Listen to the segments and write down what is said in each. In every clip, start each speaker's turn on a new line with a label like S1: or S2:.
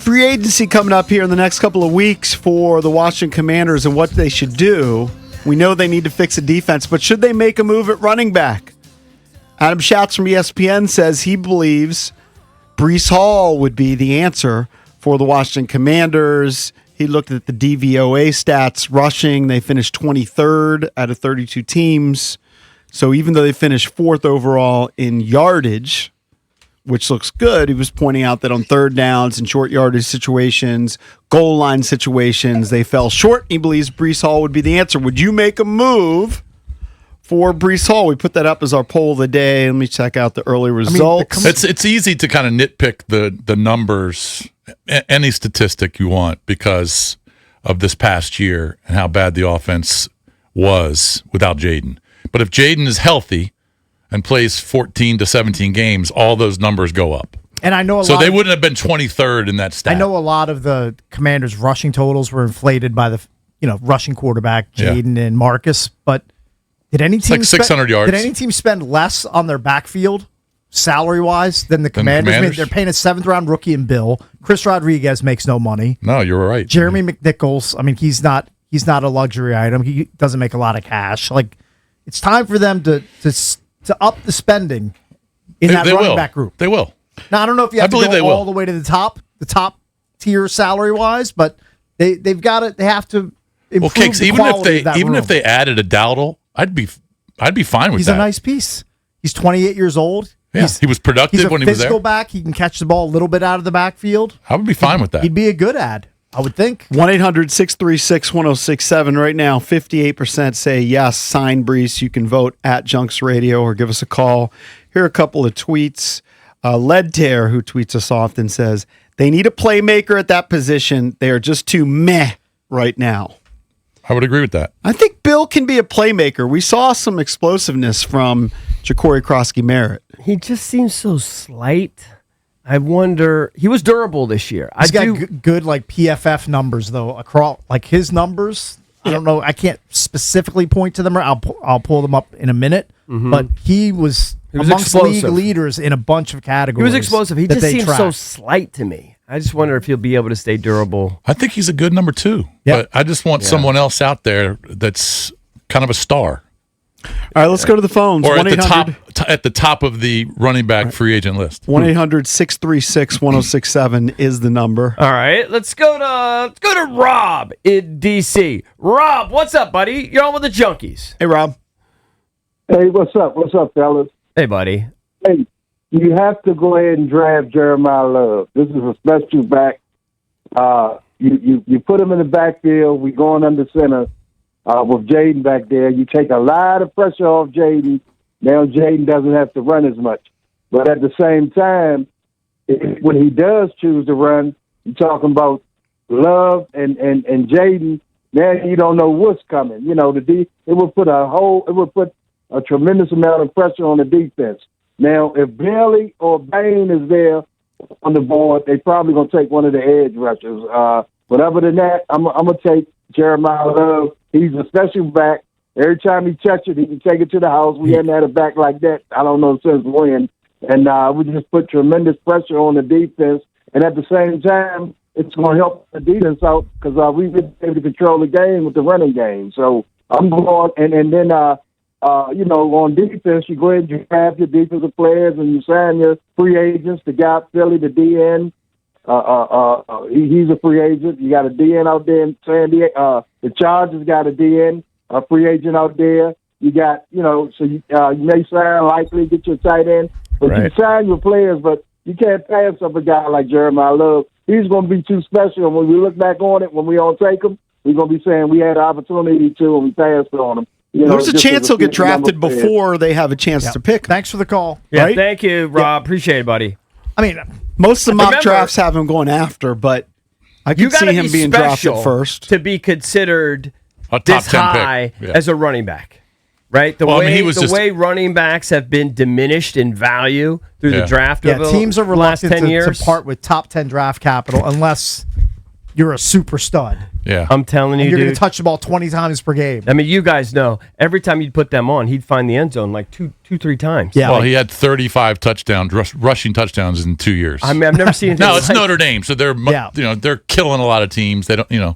S1: free agency coming up here in the next couple of weeks for the Washington Commanders and what they should do. We know they need to fix the defense, but should they make a move at running back? Adam Schatz from ESPN says he believes Breece Hall would be the answer for the Washington Commanders. He looked at the DVOA stats, rushing. They finished 23rd out of 32 teams. So even though they finished 4th overall in yardage, which looks good, he was pointing out that on third downs and short yardage situations, goal line situations, they fell short. He believes Breece Hall would be the answer. Would you make a move for Breece Hall? We put that up as our poll of the day. Let me check out the early results.
S2: It's easy to kind of nitpick the numbers, any statistic you want, because of this past year and how bad the offense was without Jaden. But if Jaden is healthy and plays 14 to 17 games, all those numbers go up.
S3: And I know
S2: they wouldn't have been 23rd in that stat.
S3: I know a lot of the Commanders' rushing totals were inflated by the rushing quarterback Jaden and Marcus, but did any team
S2: 600 yards?
S3: Did any team spend less on their backfield salary-wise than the Commanders? I mean, they're paying a 7th-round rookie in Bill. Chris Rodriguez makes no money.
S2: No, you're right.
S3: Jeremy McNichols, I mean, he's not a luxury item. He doesn't make a lot of cash. Like, it's time for them to up the spending in that running back group.
S2: They will.
S3: Now, I don't know if you have to go all the way to the top tier salary-wise, but they've got it. They have to improve the quality of that room.
S2: If they added a Dowdle, I'd be fine with that.
S3: He's a nice piece. He's 28 years old.
S2: Yeah, he was productive when he was there.
S3: He's a physical back. He can catch the ball a little bit out of the backfield.
S2: I would be fine with that.
S3: He'd be a good ad, I would think.
S1: 1-800-636-1067. Right now, 58% say yes, sign Breece. You can vote at Junks Radio or give us a call. Here are a couple of tweets. Lead Tear, who tweets us often, says, they need a playmaker at that position. They are just too meh right now.
S2: I would agree with that.
S1: I think Bill can be a playmaker. We saw some explosiveness from Ja'Cory Croskey-Merritt.
S4: He just seems so slight. I wonder. He was durable this year.
S3: He's got good like PFF numbers though. Across like his numbers, I don't know. I can't specifically point to them. I'll pull them up in a minute. Mm-hmm. But he was amongst league leaders in a bunch of categories.
S4: He was explosive. He just seems so slight to me. I just wonder if he'll be able to stay durable.
S2: I think he's a good number 2. But I just want someone else out there that's kind of a star.
S1: All right, let's go to the phones.
S2: Or at the top of the running back free agent list.
S1: 1-800-636-1067 is the number.
S4: All right, let's go to Rob in DC. Rob, what's up, buddy? You're on with the Junkies.
S1: Hey, Rob.
S5: Hey, what's up? What's up, fellas?
S4: Hey, buddy.
S5: Hey, you have to go ahead and draft Jeremiah Love. This is a special back. You put him in the backfield. We going under center with Jaden back there. You take a lot of pressure off Jaden. Now Jaden doesn't have to run as much. But at the same time, when he does choose to run, you're talking about Love and Jaden. Now you don't know what's coming. You know, it would put a tremendous amount of pressure on the defense. Now, if Bailey or Bain is there on the board, they're probably going to take one of the edge rushers. But other than that, I'm going to take Jeremiah Love. He's a special back. Every time he touches it, he can take it to the house. We hadn't had a back like that, I don't know, since when. And we just put tremendous pressure on the defense. And at the same time, it's going to help the defense out because we've been able to control the game with the running game. So I'm going, and then on defense, you go ahead and you draft your defensive players and you sign your free agents. The guy Philly, the DN, he's a free agent. You got a DN out there in San Diego. The Chargers got a DN, a free agent out there. You got, so you may sign likely, get your tight end. But you sign your players, but you can't pass up a guy like Jeremiah Love. He's going to be too special. And when we look back on it, when we don't take him, we're going to be saying we had an opportunity to and we passed on him.
S1: There's a chance he'll get drafted before they have a chance to pick.
S3: Thanks for the call.
S4: Yeah,
S1: right?
S4: Thank you, Rob. Appreciate it, buddy.
S1: I mean, most of the mock drafts have him going after, but I could see him being drafted first.
S4: To be considered
S2: a top
S4: this
S2: 10
S4: high as a running back, right? The way running backs have been diminished in value through the draft over
S3: teams are
S4: the last 10 years.
S3: To part with top 10 draft capital unless you're a super stud.
S2: Yeah.
S4: I'm telling you,
S3: You're going
S4: dude.
S3: to touch the ball 20 times per game.
S4: I mean, you guys know every time you'd put them on, he'd find the end zone like two, 3 times.
S3: Yeah.
S2: Well, he had 35 touchdowns, rushing touchdowns in 2 years.
S4: I mean, I've never seen anything
S2: no, it's
S4: like-
S2: Notre Dame, so they're they're killing a lot of teams. They don't,
S4: Yeah,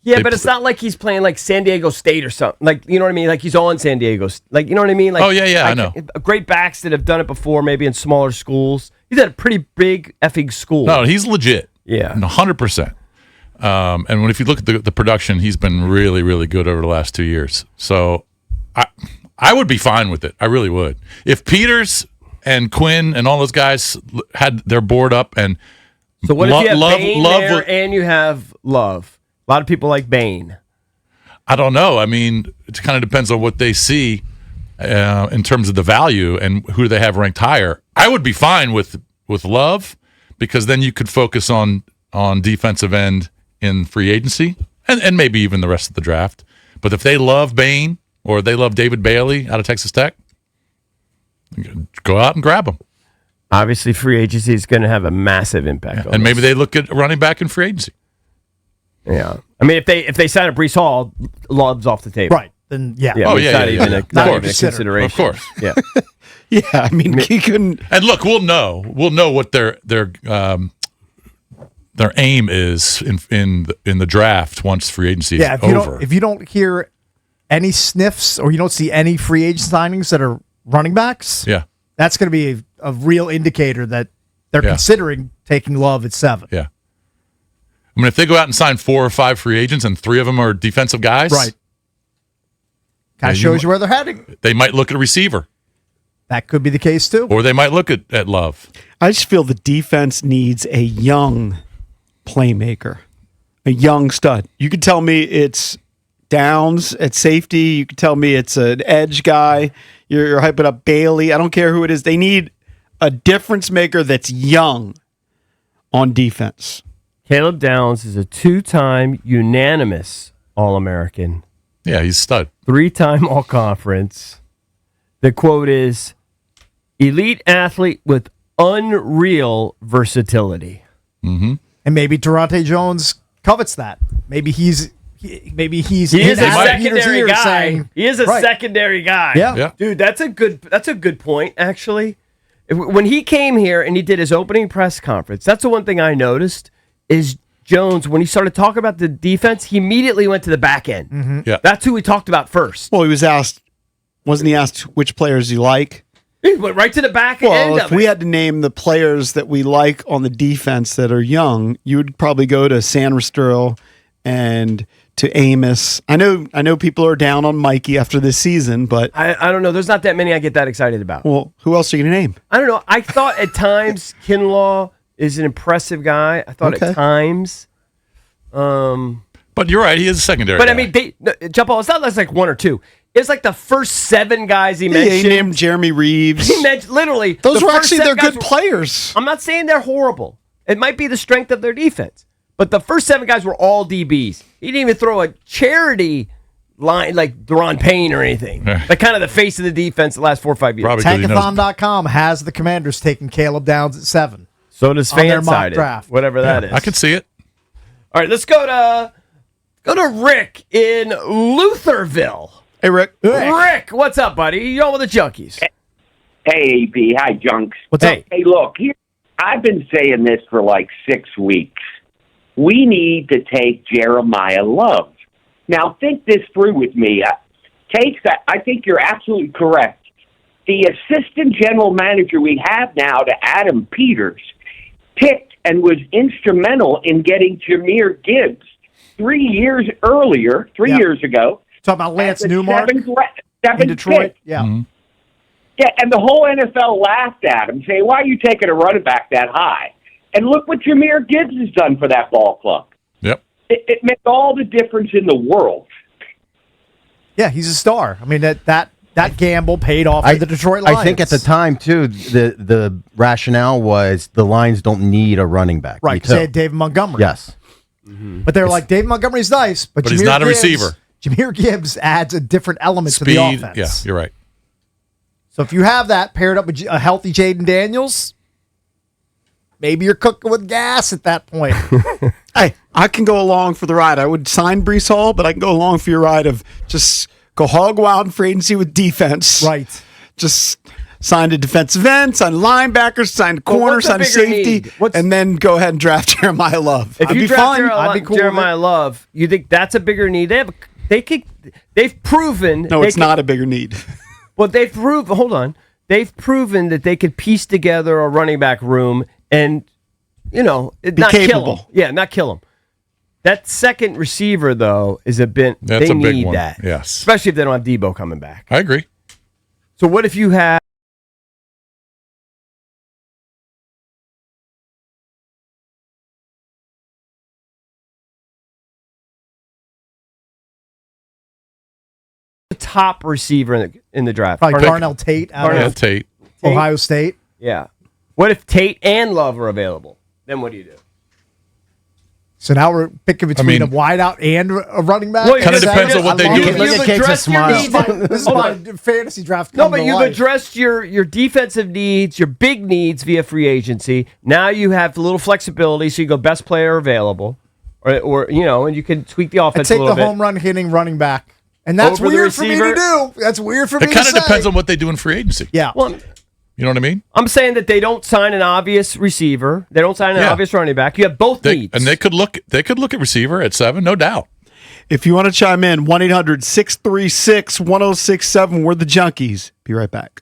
S2: They
S4: but it's not like he's playing like San Diego State or something. Like, you know what I mean? Like he's on San Diego. Like, you know what I mean? Like,
S2: Oh, yeah, I
S4: like,
S2: know.
S4: Great backs that have done it before, maybe in smaller schools. He's at a pretty big effing school.
S2: No, he's legit.
S4: Yeah.
S2: 100%. And if you look at the production, he's been really, really good over the last 2 years. So I would be fine with it. I really would. If Peters and Quinn and all those guys had their board up and
S4: So what if you have Bain there
S2: would-
S4: and you have Love? A lot of people like Bain.
S2: I don't know. I mean, it kind of depends on what they see in terms of the value and who they have ranked higher. I would be fine with Love because then you could focus on defensive end in free agency and maybe even the rest of the draft. But if they love Bain or they love David Bailey out of Texas Tech, go out and grab them.
S4: Obviously, free agency is going to have a massive impact on
S2: And maybe
S4: this.
S2: they look at running back in free agency.
S4: Yeah. I mean, if they sign a Brees Hall, Love's off the table.
S3: Right. Then, yeah.
S4: Yeah,
S2: Oh,
S4: it's
S2: yeah,
S4: not
S2: yeah,
S4: even
S2: yeah.
S4: a,
S2: Of
S4: not
S2: course.
S4: even a consideration.
S2: Of course.
S4: Yeah.
S1: Yeah, I mean, he couldn't.
S2: And look, we'll know what their aim is in the draft once free agency
S3: Yeah,
S2: is over.
S3: if you don't hear any sniffs or you don't see any free agent signings that are running backs,
S2: yeah,
S3: that's going to be a real indicator that they're
S2: Yeah.
S3: considering taking Love at 7.
S2: yeah. I mean, if they go out and sign 4 or 5 free agents and 3 of them are defensive guys,
S3: Right. Kind of shows you where they're heading.
S2: they might look at a receiver
S3: That could be the case, too.
S2: or they might look at Love.
S1: I just feel the defense needs a young playmaker, a young stud. You could tell me it's Downs at safety. You could tell me it's an edge guy. You're hyping up Bailey. I don't care who it is. They need a difference maker that's young on defense.
S4: Caleb Downs is a 2-time unanimous All-American,
S2: Yeah, he's a stud.
S4: 3-time All-Conference. The quote is, elite athlete with unreal versatility.
S3: And maybe Durante Jones covets that. Maybe he's
S4: He is
S3: in
S4: a
S3: Adam Peters'
S4: secondary
S3: ear
S4: guy.
S3: saying-
S4: He is a
S3: Right.
S4: secondary guy.
S3: Yeah.
S2: Yeah.
S4: Dude, that's a good point, actually. When he came here and he did his opening press conference, that's the one thing I noticed is Jones, when he started talking about the defense, he immediately went to the back end.
S2: Yeah.
S4: That's who he talked about first.
S1: Well, wasn't he asked which players you like?
S4: He went right to the back
S1: Well,
S4: end
S1: if
S4: of
S1: we
S4: it.
S1: had to name the players that we like on the defense that are young, you would probably go to Sanderstro and to Amos. I know people are down on Mikey after this season, but
S4: I don't know. There's not that many I get that excited about.
S1: well, who else are you going to name?
S4: I don't know. I thought at times Kinlaw is an impressive guy. I thought
S1: Okay.
S4: at times.
S2: But you're right, he is a secondary
S4: But
S2: guy.
S4: I mean, jump ball. It's not like 1 or 2. It's like the first 7 guys he
S1: Yeah,
S4: mentioned.
S1: he named Jeremy Reeves.
S4: He mentioned literally.
S1: Those
S4: the
S1: were
S4: first
S1: actually
S4: 7
S1: they're
S4: guys
S1: good
S4: were-
S1: players.
S4: I'm not saying they're horrible. It might be the strength of their defense. But the first 7 guys were all DBs. He didn't even throw a charity line like Deron Payne or anything. Like kind of the face of the defense the last 4 or 5 years.
S2: Probably 'cause he knows-
S3: Tankathon.com has the Commanders taking Caleb Downs at 7.
S4: So does
S3: on their mock
S4: Fansided,
S3: draft.
S4: whatever that is.
S2: I can see it.
S4: All right, let's go to Rick in Lutherville.
S1: Hey, Rick.
S4: Rick, what's up, buddy? You're on with the Junkies.
S6: Hey, AB. Hi, Junks.
S3: What's
S4: Hey.
S3: up?
S6: Hey, look, here, I've been saying this for like 6 weeks. We need to take Jeremiah Love. Now, think this through with me. I think you're absolutely correct. The assistant general manager we have now, to Adam Peters, picked and was instrumental in getting Jahmyr Gibbs 3 years earlier, 3
S3: Yeah.
S6: years ago.
S3: Talking about Lance
S6: as the
S3: Newmark
S6: seventh
S3: in Detroit.
S6: pick.
S3: Yeah.
S6: Yeah, and the whole NFL laughed at him, saying, why are you taking a running back that high? And look what Jahmyr Gibbs has done for that ball club.
S2: Yep.
S6: It makes all the difference in the world.
S3: Yeah, he's a star. I mean, that gamble paid off for the Detroit Lions.
S7: I think at the time too, the rationale was the Lions don't need a running back.
S3: Right,
S7: Me
S3: because they
S7: too.
S3: had David Montgomery.
S7: Yes.
S3: But they're like, David Montgomery's nice, but
S2: he's
S3: Jahmyr
S2: not a
S3: Gibbs-
S2: receiver.
S3: Jahmyr Gibbs adds a different element to the
S2: Speed.
S3: offense.
S2: Yeah, you're right.
S3: So if you have that paired up with a healthy Jaden Daniels, maybe you're cooking with gas at that point.
S1: Hey, I can go along for the ride. I would sign Breece Hall, but I can go along for your ride of just go hog wild in free agency with defense.
S3: Right.
S1: Just sign a defensive end, sign a linebacker, sign a corner, sign a safety, and then go ahead and draft Jeremiah Love.
S4: If
S1: I'd
S4: you
S1: be
S4: draft
S1: fun. I'd be cool with
S4: Jeremiah
S1: it.
S4: Love, you think that's a bigger need? They've proven.
S1: No, it's not a bigger need.
S4: Well, they've proven. Hold on. They've proven that they could piece together a running back room and, not
S1: capable.
S4: kill him. Yeah, not kill him. That second receiver, though, is a bit.
S2: That's
S4: they
S2: a big
S4: need
S2: one.
S4: that.
S2: Yes.
S4: Especially if they don't have Debo coming back.
S2: I agree.
S4: So what if you have the top receiver in the draft?
S3: Probably Darnell Tate out
S2: Yeah,
S3: of
S2: Tate.
S3: Ohio State.
S4: Yeah. What if Tate and Love are available? Then what do you do?
S3: So now we're picking between a wideout and a running back.
S4: Well,
S2: Kind of depends on what they do.
S7: Look at Cake's smile.
S3: This is my fantasy draft.
S4: No, but you've addressed your defensive needs, your big needs via free agency. Now you have a little flexibility, so you go best player available, or and you can tweak the
S3: I
S4: offense
S3: take
S4: a little
S3: the
S4: bit.
S3: home run hitting running back, and that's
S4: Over the
S3: weird for me to
S4: receiver.
S3: do. That's weird for me
S2: It
S3: to
S2: kind
S3: say.
S2: of depends on what they do in free agency.
S3: Yeah.
S4: Well,
S2: You know what I mean?
S4: I'm saying that they don't sign an obvious receiver. They don't sign an obvious running back. You have both needs.
S2: And they could look at receiver at 7, no doubt.
S1: If you want to chime in, 1-800-636-1067. We're the Junkies. Be right back.